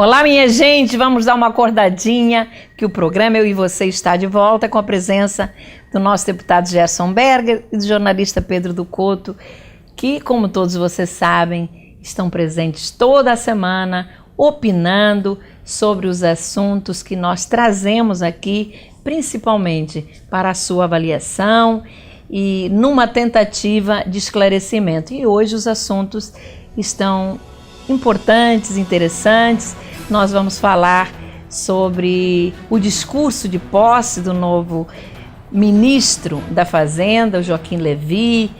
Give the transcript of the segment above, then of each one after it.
Olá, minha gente, vamos dar uma acordadinha que o programa Eu e Você está de volta com a presença do nosso deputado Gerson Berger e do jornalista Pedro do Couto, que, como todos vocês sabem, estão presentes toda a semana opinando sobre os assuntos que nós trazemos aqui, principalmente para a sua avaliação e numa tentativa de esclarecimento. E hoje os assuntos estão importantes, interessantes. Nós vamos falar sobre o discurso de posse do novo ministro da Fazenda, o Joaquim Levy,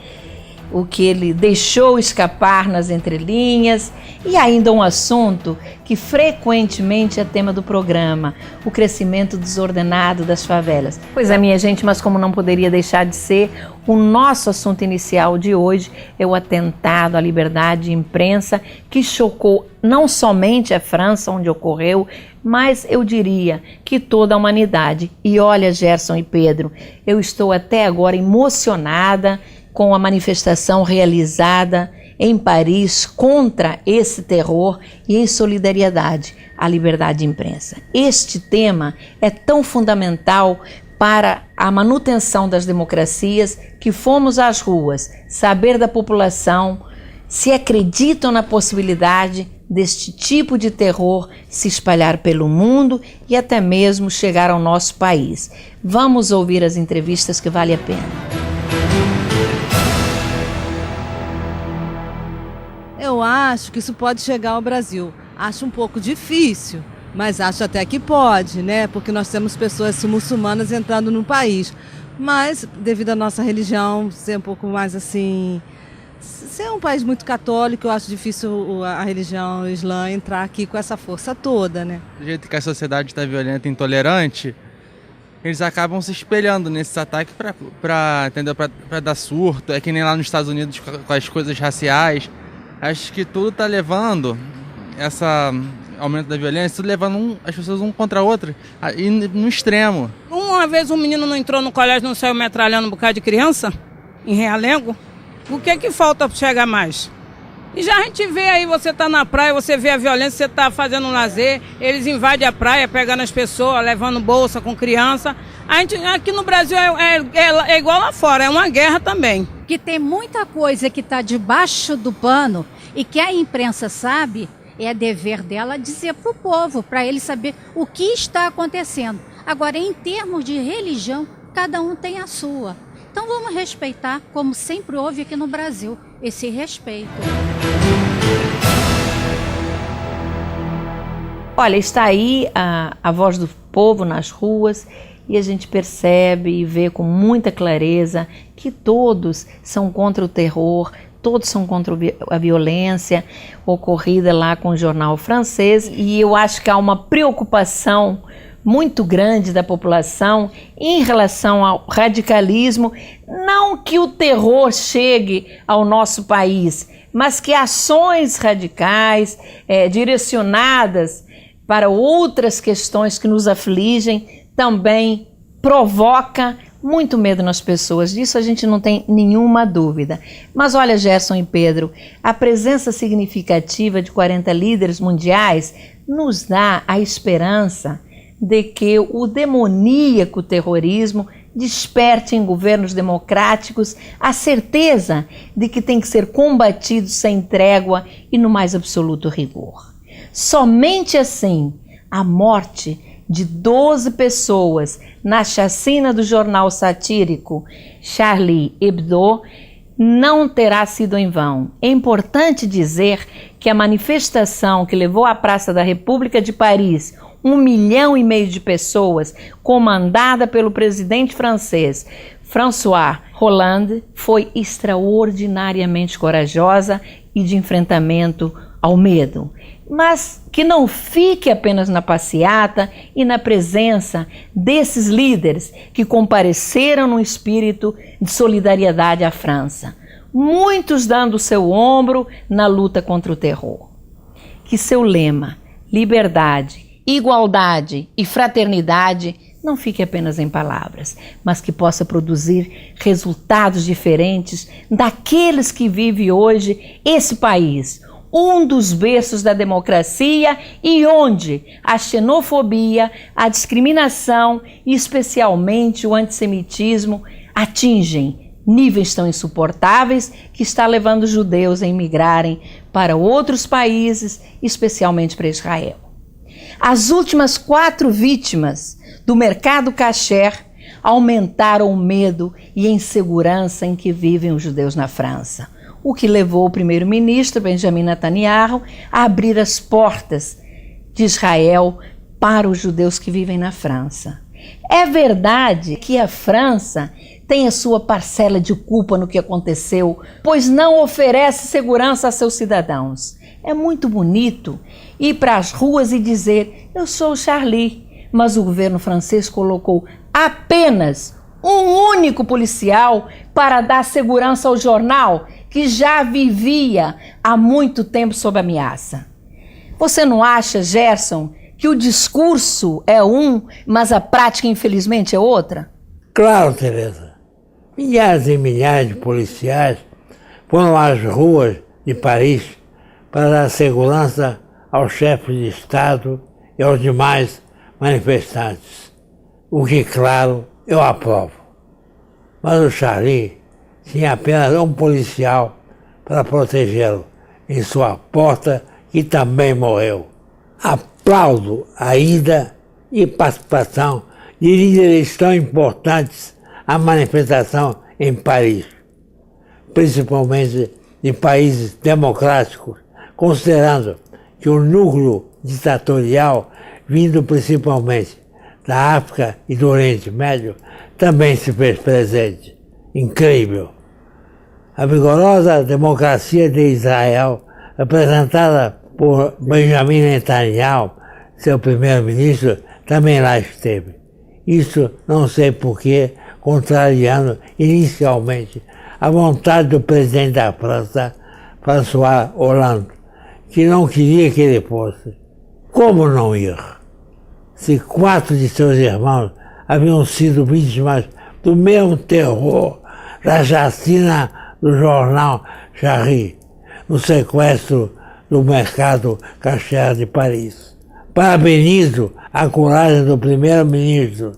o que ele deixou escapar nas entrelinhas, e ainda um assunto que frequentemente é tema do programa, o crescimento desordenado das favelas. Pois é, minha gente, mas como não poderia deixar de ser, o nosso assunto inicial de hoje é o atentado à liberdade de imprensa que chocou não somente a França, onde ocorreu, mas eu diria que toda a humanidade. E olha, Gerson e Pedro, eu estou até agora emocionada com a manifestação realizada em Paris contra esse terror e em solidariedade à liberdade de imprensa. Este tema é tão fundamental para a manutenção das democracias que fomos às ruas saber da população se acreditam na possibilidade deste tipo de terror se espalhar pelo mundo e até mesmo chegar ao nosso país. Vamos ouvir as entrevistas que vale a pena. Eu acho que isso pode chegar ao Brasil. Acho um pouco difícil, mas acho até que pode, né? Porque nós temos pessoas muçulmanas entrando no país. Mas, devido à nossa religião ser um pouco mais assim... ser um país muito católico, eu acho difícil a religião islã entrar aqui com essa força toda, né? Do jeito que a sociedade está violenta e intolerante, eles acabam se espelhando nesses ataques para dar surto. É que nem lá nos Estados Unidos com as coisas raciais. Acho que tudo está levando esse aumento da violência, tudo levando as pessoas um contra a outra, e no extremo. Uma vez um menino não entrou no colégio, não saiu metralhando um bocado de criança, em Realengo. O que falta para chegar mais? E já a gente vê aí, você tá na praia, você vê a violência, você tá fazendo um lazer, eles invadem a praia, pegando as pessoas, levando bolsa com criança. A gente, aqui no Brasil é igual lá fora, é uma guerra também. Que tem muita coisa que está debaixo do pano e que a imprensa sabe, é dever dela dizer para o povo, para ele saber o que está acontecendo. Agora, em termos de religião, cada um tem a sua. Então vamos respeitar, como sempre houve aqui no Brasil, esse respeito. Olha, está aí a voz do povo nas ruas e a gente percebe e vê com muita clareza que todos são contra o terror, todos são contra a violência ocorrida lá com o jornal francês, e eu acho que há uma preocupação muito grande da população em relação ao radicalismo, não que o terror chegue ao nosso país, mas que ações radicais direcionadas para outras questões que nos afligem também provoca muito medo nas pessoas. Disso a gente não tem nenhuma dúvida. Mas olha, Gerson e Pedro, a presença significativa de 40 líderes mundiais nos dá a esperança de que o demoníaco terrorismo desperte em governos democráticos a certeza de que tem que ser combatido sem trégua e no mais absoluto rigor. Somente assim, a morte de 12 pessoas na chacina do jornal satírico Charlie Hebdo não terá sido em vão. É importante dizer que a manifestação que levou à Praça da República de Paris 1,5 milhão de pessoas, comandada pelo presidente francês François Hollande, foi extraordinariamente corajosa e de enfrentamento ao medo. Mas que não fique apenas na passeata e na presença desses líderes que compareceram no espírito de solidariedade à França, muitos dando seu ombro na luta contra o terror. Que seu lema, liberdade, igualdade e fraternidade, não fique apenas em palavras, mas que possa produzir resultados diferentes daqueles que vivem hoje esse país, um dos berços da democracia e onde a xenofobia, a discriminação e especialmente o antissemitismo atingem níveis tão insuportáveis que está levando os judeus a emigrarem para outros países, especialmente para Israel. As últimas 4 vítimas do mercado kasher aumentaram o medo e a insegurança em que vivem os judeus na França, o que levou o primeiro-ministro Benjamin Netanyahu a abrir as portas de Israel para os judeus que vivem na França. É verdade que a França tem a sua parcela de culpa no que aconteceu, pois não oferece segurança a seus cidadãos. É muito bonito ir para as ruas e dizer: eu sou o Charlie, mas o governo francês colocou apenas um único policial para dar segurança ao jornal que já vivia há muito tempo sob ameaça. Você não acha, Gerson, que o discurso é um, mas a prática, infelizmente, é outra? Claro, Tereza. Milhares e milhares de policiais foram às ruas de Paris para dar segurança aos chefes de Estado e aos demais manifestantes, o que, claro, eu aprovo. Mas o Charlie tinha apenas um policial para protegê-lo em sua porta, que também morreu. Aplaudo a ida e participação de líderes tão importantes à manifestação em Paris, principalmente de países democráticos, considerando que o núcleo ditatorial, vindo principalmente da África e do Oriente Médio, também se fez presente. Incrível! A vigorosa democracia de Israel, representada por Benjamin Netanyahu, seu primeiro-ministro, também lá esteve. Isso não sei porquê, contrariando inicialmente a vontade do presidente da França, François Hollande, que não queria que ele fosse. Como não ir? Se 4 de seus irmãos haviam sido vítimas do mesmo terror da chacina do jornal Charlie, no sequestro do mercado kasher de Paris. Parabenizo a coragem do primeiro-ministro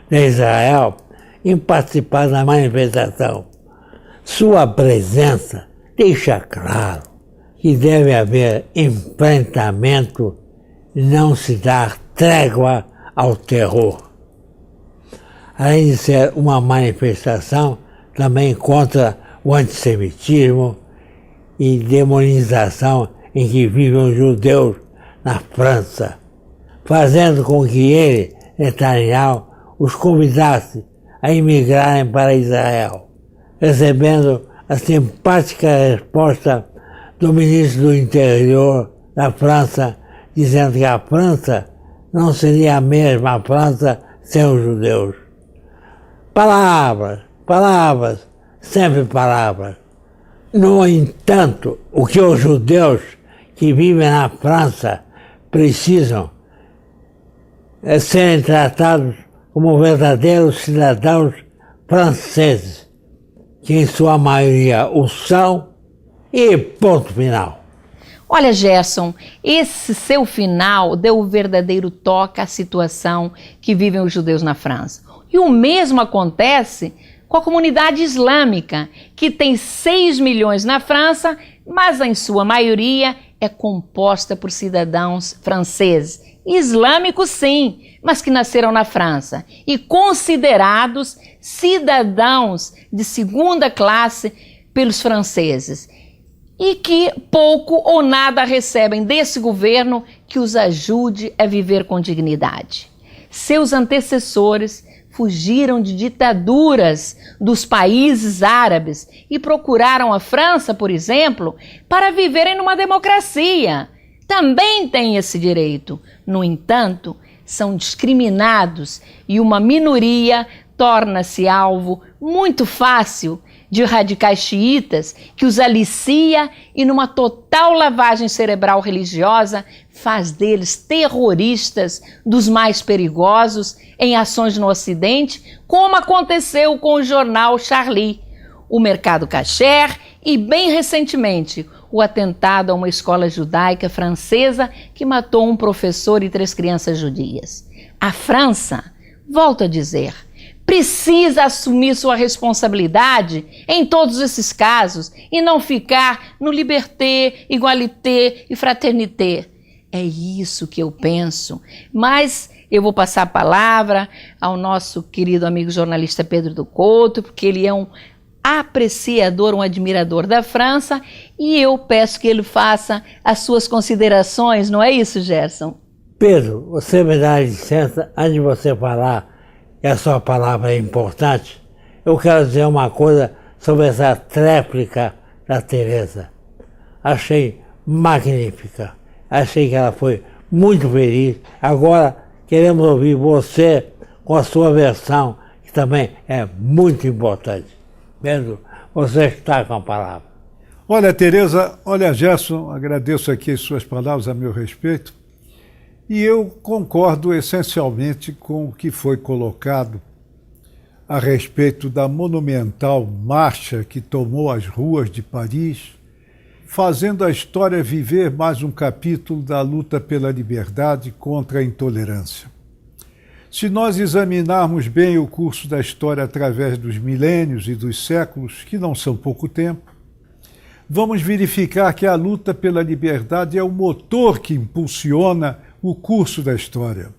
de Israel em participar da manifestação. Sua presença deixa claro que deve haver enfrentamento e não se dar trégua ao terror. Além de ser uma manifestação também contra o antissemitismo e demonização em que vivem os judeus na França, fazendo com que ele, Netanyahu, os convidasse a imigrarem para Israel, recebendo a simpática resposta do ministro do Interior da França, dizendo que a França não seria a mesma França sem os judeus. Palavras, palavras, sempre palavras. No entanto, o que os judeus que vivem na França precisam é serem tratados como verdadeiros cidadãos franceses, que em sua maioria o são, e ponto final. Olha, Gerson, esse seu final deu o verdadeiro toque à situação que vivem os judeus na França. E o mesmo acontece com a comunidade islâmica, que tem 6 milhões na França, mas em sua maioria é composta por cidadãos franceses. Islâmicos sim, mas que nasceram na França e considerados cidadãos de segunda classe pelos franceses e que pouco ou nada recebem desse governo que os ajude a viver com dignidade. Seus antecessores fugiram de ditaduras dos países árabes e procuraram a França, por exemplo, para viverem numa democracia. Também têm esse direito. No entanto, são discriminados e uma minoria torna-se alvo muito fácil de radicais xiitas que os alicia e, numa total lavagem cerebral religiosa, faz deles terroristas dos mais perigosos em ações no Ocidente, como aconteceu com o jornal Charlie, o mercado kasher e, bem recentemente, o atentado a uma escola judaica francesa que matou um professor e 3 crianças judias. A França, volto a dizer, precisa assumir sua responsabilidade em todos esses casos e não ficar no liberté, igualité e fraternité. É isso que eu penso, mas eu vou passar a palavra ao nosso querido amigo jornalista Pedro do Couto, porque ele é um apreciador, um admirador da França, e eu peço que ele faça as suas considerações, não é isso, Gerson? Pedro, você me dá licença, antes de você falar, que a sua palavra é importante, eu quero dizer uma coisa sobre essa tréplica da Teresa. Achei magnífica, achei que ela foi muito feliz. Agora queremos ouvir você com a sua versão, que também é muito importante. Pedro, você está com a palavra. Olha, Teresa, olha, Gerson, agradeço aqui as suas palavras a meu respeito. E eu concordo essencialmente com o que foi colocado a respeito da monumental marcha que tomou as ruas de Paris, fazendo a história viver mais um capítulo da luta pela liberdade contra a intolerância. Se nós examinarmos bem o curso da história através dos milênios e dos séculos, que não são pouco tempo, vamos verificar que a luta pela liberdade é o motor que impulsiona o curso da história.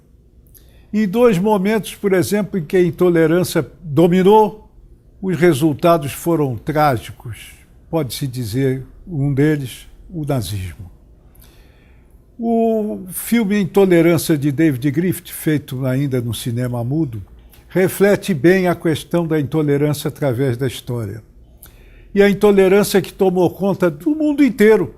Em 2 momentos, por exemplo, em que a intolerância dominou, os resultados foram trágicos. Pode-se dizer, um deles, o nazismo. O filme Intolerância de David Griffith, feito ainda no cinema mudo, reflete bem a questão da intolerância através da história. E a intolerância que tomou conta do mundo inteiro,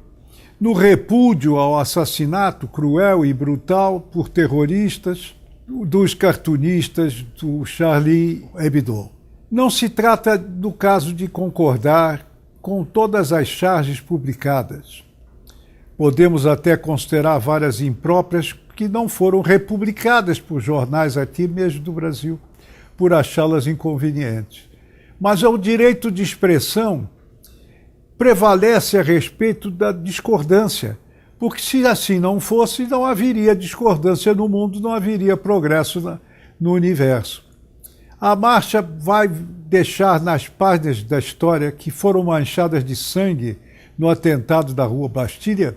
no repúdio ao assassinato cruel e brutal por terroristas dos cartunistas do Charlie Hebdo. Não se trata do caso de concordar com todas as charges publicadas. Podemos até considerar várias impróprias que não foram republicadas por jornais aqui mesmo do Brasil, por achá-las inconvenientes. Mas o direito de expressão prevalece a respeito da discordância, porque se assim não fosse, não haveria discordância no mundo, não haveria progresso no universo. A marcha vai deixar nas páginas da história que foram manchadas de sangue no atentado da Rua Bastilha,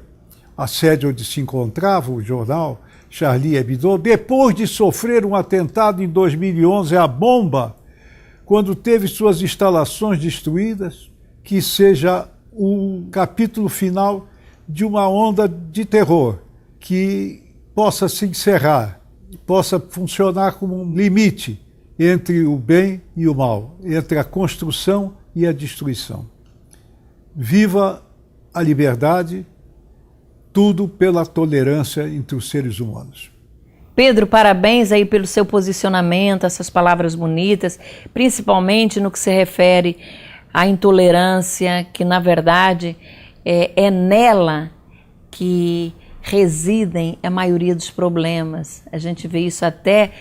a sede onde se encontrava o jornal Charlie Hebdo, depois de sofrer um atentado em 2011, a bomba, quando teve suas instalações destruídas, que seja o capítulo final de uma onda de terror que possa se encerrar, possa funcionar como um limite entre o bem e o mal, entre a construção e a destruição. Viva a liberdade, tudo pela tolerância entre os seres humanos. Pedro, parabéns aí pelo seu posicionamento, essas palavras bonitas, principalmente no que se refere à intolerância, que na verdade é nela que residem a maioria dos problemas. A gente vê isso até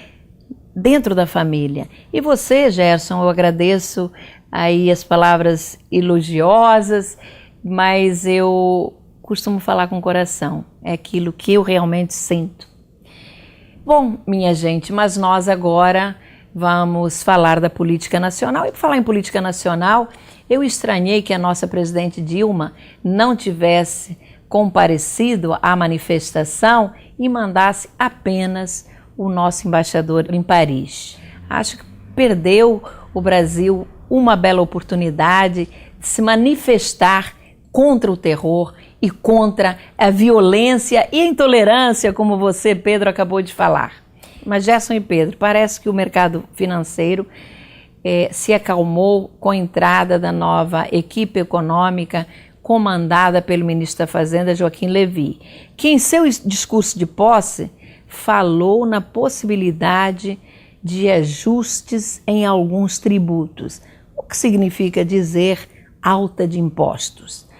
dentro da família. E você, Gerson, eu agradeço aí as palavras elogiosas, mas eu costumo falar com o coração, é aquilo que eu realmente sinto. Bom, minha gente, mas nós agora vamos falar da política nacional. E por falar em política nacional, eu estranhei que a nossa presidente Dilma não tivesse comparecido à manifestação e mandasse apenas o nosso embaixador em Paris. Acho que perdeu o Brasil uma bela oportunidade de se manifestar contra o terror e contra a violência e a intolerância, como você, Pedro, acabou de falar. Mas Gerson e Pedro, parece que o mercado financeiro se acalmou com a entrada da nova equipe econômica comandada pelo ministro da Fazenda, Joaquim Levy, que em seu discurso de posse falou na possibilidade de ajustes em alguns tributos. O que significa dizer alta de impostos?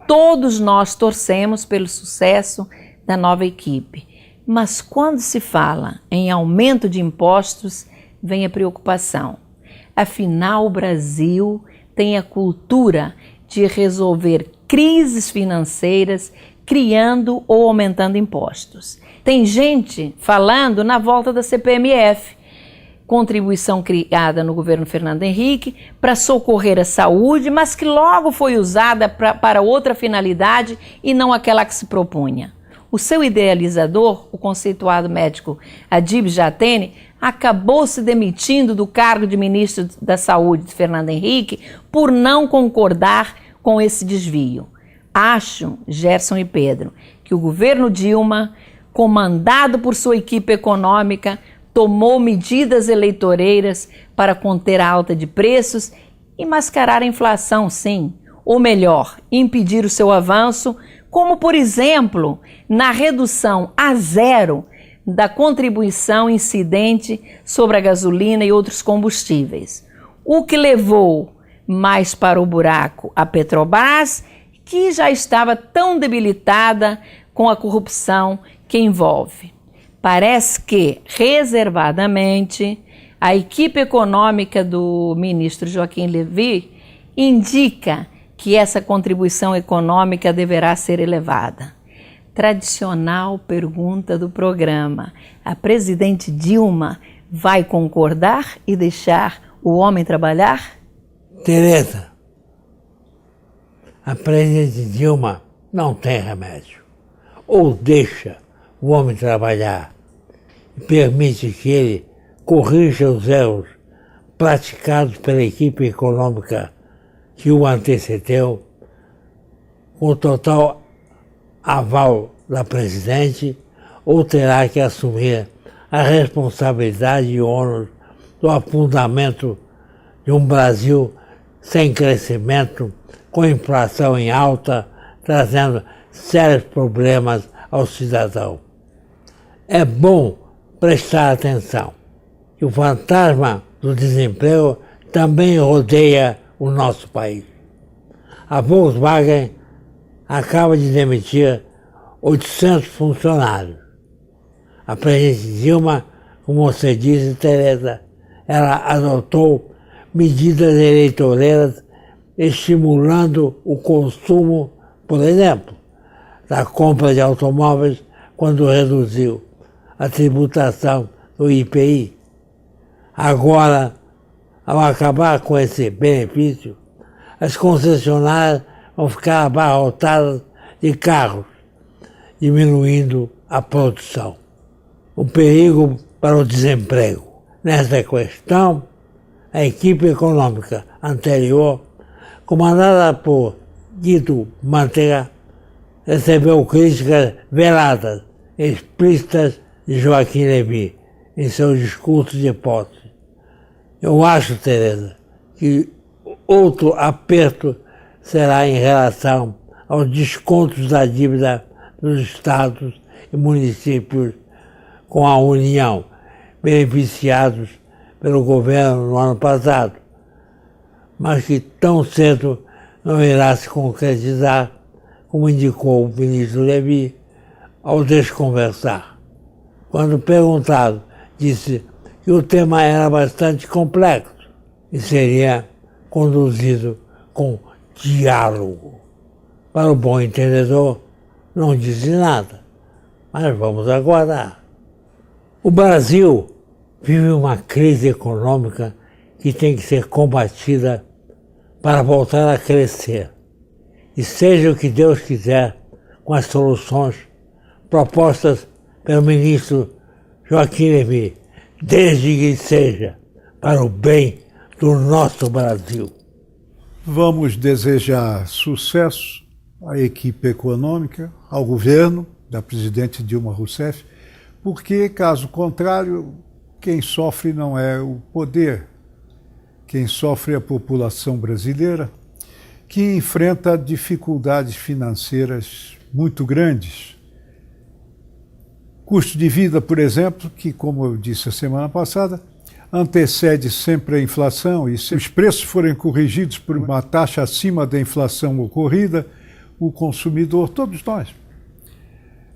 Todos nós torcemos pelo sucesso da nova equipe, mas quando se fala em aumento de impostos, vem a preocupação. Afinal, o Brasil tem a cultura de resolver crises financeiras, criando ou aumentando impostos. Tem gente falando na volta da CPMF, contribuição criada no governo Fernando Henrique para socorrer a saúde, mas que logo foi usada para outra finalidade e não aquela que se propunha. O seu idealizador, o conceituado médico Adib Jatene, acabou se demitindo do cargo de ministro da Saúde de Fernando Henrique por não concordar com esse desvio. Acho, Gerson e Pedro, que o governo Dilma, comandado por sua equipe econômica, tomou medidas eleitoreiras para conter a alta de preços e mascarar a inflação, sim. Ou melhor, impedir o seu avanço, como, por exemplo, na redução a zero da contribuição incidente sobre a gasolina e outros combustíveis. O que levou mais para o buraco a Petrobras, que já estava tão debilitada com a corrupção que envolve. Parece que, reservadamente, a equipe econômica do ministro Joaquim Levy indica que essa contribuição econômica deverá ser elevada. Tradicional pergunta do programa: a presidente Dilma vai concordar e deixar o homem trabalhar? Tereza, a presidente Dilma não tem remédio. Ou deixa o homem trabalhar e permite que ele corrija os erros praticados pela equipe econômica que o antecedeu, com o total aval da presidente, ou terá que assumir a responsabilidade e ônus do afundamento de um Brasil sem crescimento, com inflação em alta, trazendo sérios problemas ao cidadão. É bom prestar atenção que o fantasma do desemprego também rodeia o nosso país. A Volkswagen acaba de demitir 800 funcionários. A presidente Dilma, como você disse, Tereza, ela adotou medidas eleitoreiras estimulando o consumo, por exemplo, da compra de automóveis quando reduziu a tributação do IPI. Agora, ao acabar com esse benefício, as concessionárias vão ficar abarrotadas de carros, diminuindo a produção. O perigo para o desemprego. Nessa questão, a equipe econômica anterior, comandada por Guido Mantega, recebeu críticas veladas, explícitas de Joaquim Levy em seu discurso de posse. Eu acho, Tereza, que outro aperto será em relação aos descontos da dívida dos estados e municípios com a União, beneficiados pelo governo no ano passado, mas que tão cedo não irá se concretizar, como indicou o ministro Levy ao desconversar. Quando perguntado, disse que o tema era bastante complexo e seria conduzido com diálogo. Para o bom entendedor, não disse nada, mas vamos aguardar. O Brasil vive uma crise econômica que tem que ser combatida para voltar a crescer. E seja o que Deus quiser com as soluções propostas pelo ministro Joaquim Levy, desde que seja para o bem do nosso Brasil. Vamos desejar sucesso à equipe econômica, ao governo da presidente Dilma Rousseff, porque, caso contrário, quem sofre não é o poder, quem sofre é a população brasileira, que enfrenta dificuldades financeiras muito grandes. Custo de vida, por exemplo, que, como eu disse a semana passada, antecede sempre a inflação, e se os preços forem corrigidos por uma taxa acima da inflação ocorrida, o consumidor, todos nós,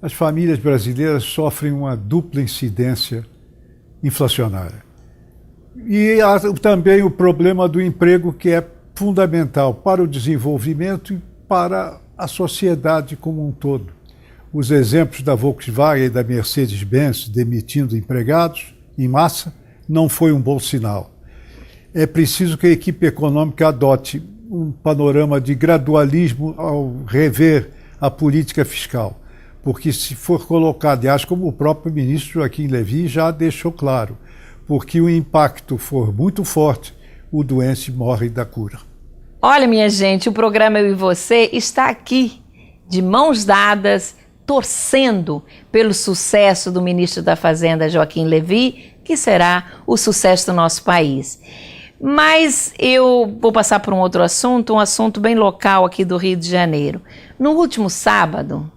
as famílias brasileiras sofrem uma dupla incidência inflacionária. E há também o problema do emprego, que é fundamental para o desenvolvimento e para a sociedade como um todo. Os exemplos da Volkswagen e da Mercedes-Benz demitindo empregados em massa não foi um bom sinal. É preciso que a equipe econômica adote um panorama de gradualismo ao rever a política fiscal, porque se for colocado, e acho como o próprio ministro Joaquim Levy já deixou claro, porque o impacto for muito forte, o doente morre da cura. Olha, minha gente, o programa Eu e Você está aqui, de mãos dadas, torcendo pelo sucesso do ministro da Fazenda, Joaquim Levy, que será o sucesso do nosso país. Mas eu vou passar por um outro assunto, um assunto bem local aqui do Rio de Janeiro. No último sábado,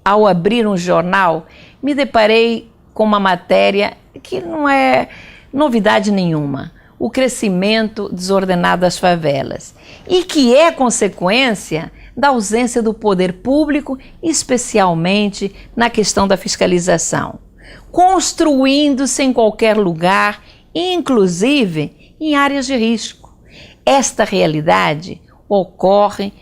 ao abrir um jornal, me deparei com uma matéria que não é novidade nenhuma. O crescimento desordenado das favelas e que é consequência da ausência do poder público, especialmente na questão da fiscalização, construindo-se em qualquer lugar, inclusive em áreas de risco. Esta realidade ocorre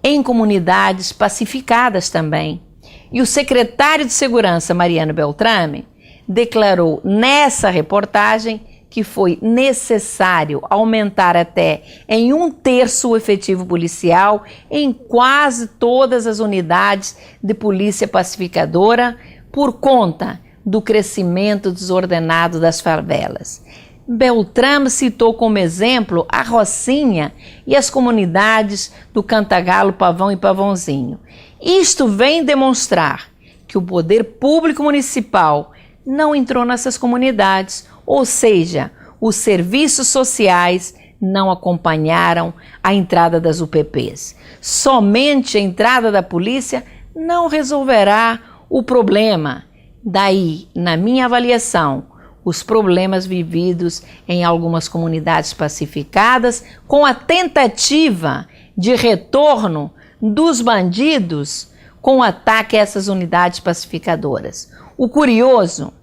em comunidades pacificadas também. E o secretário de Segurança, Mariano Beltrame, declarou nessa reportagem que foi necessário aumentar até em 1/3 o efetivo policial em quase todas as unidades de polícia pacificadora por conta do crescimento desordenado das favelas. Beltrame citou como exemplo a Rocinha e as comunidades do Cantagalo, Pavão e Pavãozinho. Isto vem demonstrar que o poder público municipal não entrou nessas comunidades, ou seja, os serviços sociais não acompanharam a entrada das UPPs. Somente a entrada da polícia não resolverá o problema. Daí, na minha avaliação, os problemas vividos em algumas comunidades pacificadas com a tentativa de retorno dos bandidos com ataque a essas unidades pacificadoras. O curioso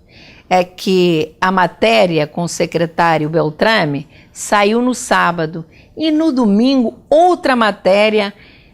é que a matéria com o secretário Beltrame saiu no sábado e no domingo outra matéria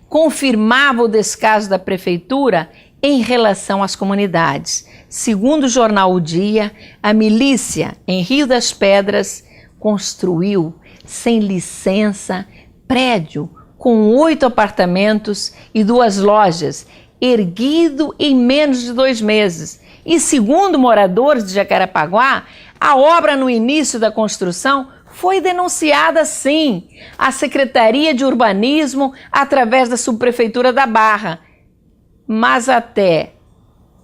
confirmava o descaso da prefeitura em relação às comunidades. Segundo o jornal O Dia, a milícia em Rio das Pedras construiu, sem licença, prédio com 8 apartamentos e 2 lojas, erguido em menos de 2 meses. E segundo moradores de Jacarapaguá, a obra no início da construção foi denunciada sim à Secretaria de Urbanismo através da Subprefeitura da Barra. Mas até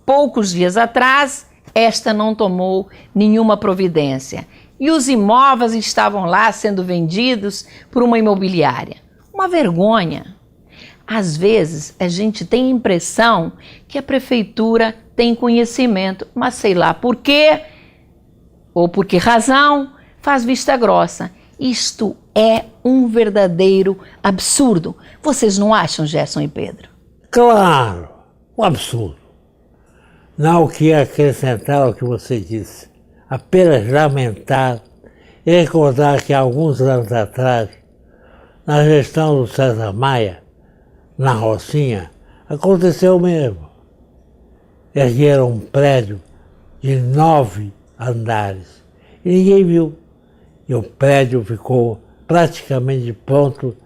poucos dias atrás, esta não tomou nenhuma providência. E os imóveis estavam lá sendo vendidos por uma imobiliária. Uma vergonha. Às vezes, a gente tem a impressão que a prefeitura tem conhecimento, mas sei lá por quê, ou por que razão, faz vista grossa. Isto é um verdadeiro absurdo. Vocês não acham, Gerson e Pedro? Claro, um absurdo. Não há o que acrescentar ao que você disse. Apenas lamentar e recordar que há alguns anos atrás, na gestão do César Maia, na Rocinha, aconteceu o mesmo. Ergueram um prédio de 9 andares e ninguém viu. E o prédio ficou praticamente pronto,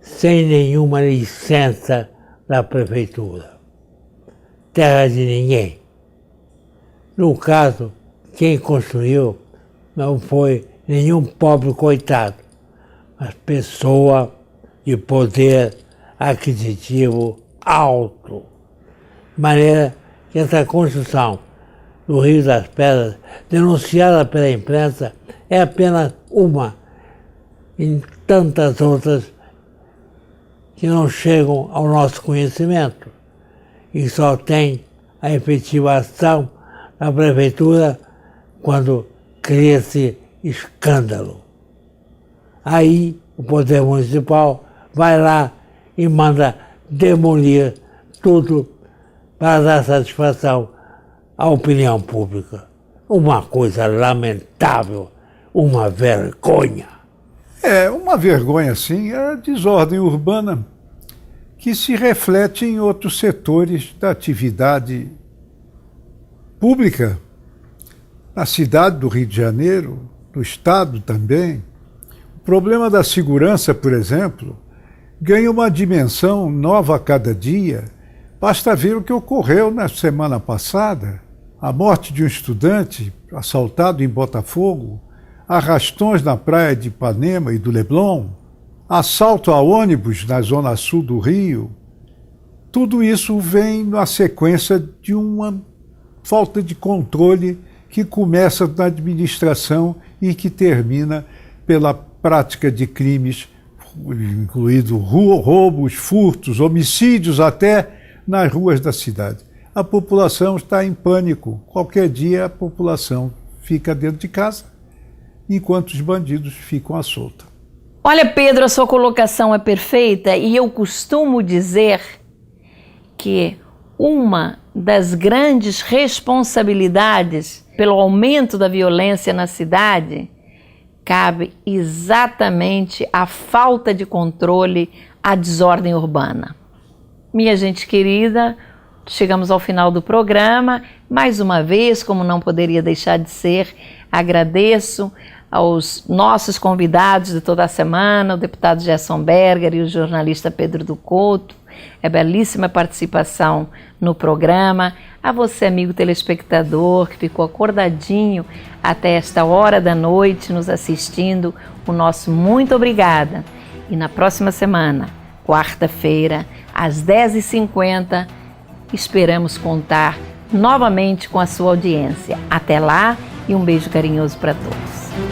sem nenhuma licença da prefeitura. Terra de ninguém. No caso, quem construiu não foi nenhum pobre coitado, mas pessoa de poder aquisitivo alto. De maneira que essa construção do Rio das Pedras, denunciada pela imprensa, é apenas uma em tantas outras que não chegam ao nosso conhecimento e só tem a efetivação da prefeitura quando cria-se escândalo. Aí o poder municipal vai lá e manda demolir tudo para dar satisfação à opinião pública. Uma coisa lamentável, uma vergonha. É, uma vergonha, sim, é a desordem urbana que se reflete em outros setores da atividade pública, na cidade do Rio de Janeiro, no estado também. O problema da segurança, por exemplo, ganha uma dimensão nova a cada dia. Basta ver o que ocorreu na semana passada, a morte de um estudante assaltado em Botafogo, arrastões na praia de Ipanema e do Leblon, assalto a ônibus na zona sul do Rio. Tudo isso vem na sequência de uma falta de controle que começa na administração e que termina pela prática de crimes, incluindo roubos, furtos, homicídios até nas ruas da cidade. A população está em pânico. Qualquer dia a população fica dentro de casa, enquanto os bandidos ficam à solta. Olha, Pedro, a sua colocação é perfeita e eu costumo dizer que uma das grandes responsabilidades pelo aumento da violência na cidade cabe exatamente à falta de controle, à desordem urbana. Minha gente querida, chegamos ao final do programa. Mais uma vez, como não poderia deixar de ser, agradeço aos nossos convidados de toda a semana, o deputado Gerson Berger e o jornalista Pedro do Couto, a belíssima participação no programa. A você, amigo telespectador, que ficou acordadinho até esta hora da noite nos assistindo, o nosso muito obrigada. E na próxima semana, quarta-feira, às 10h50, esperamos contar novamente com a sua audiência. Até lá e um beijo carinhoso para todos.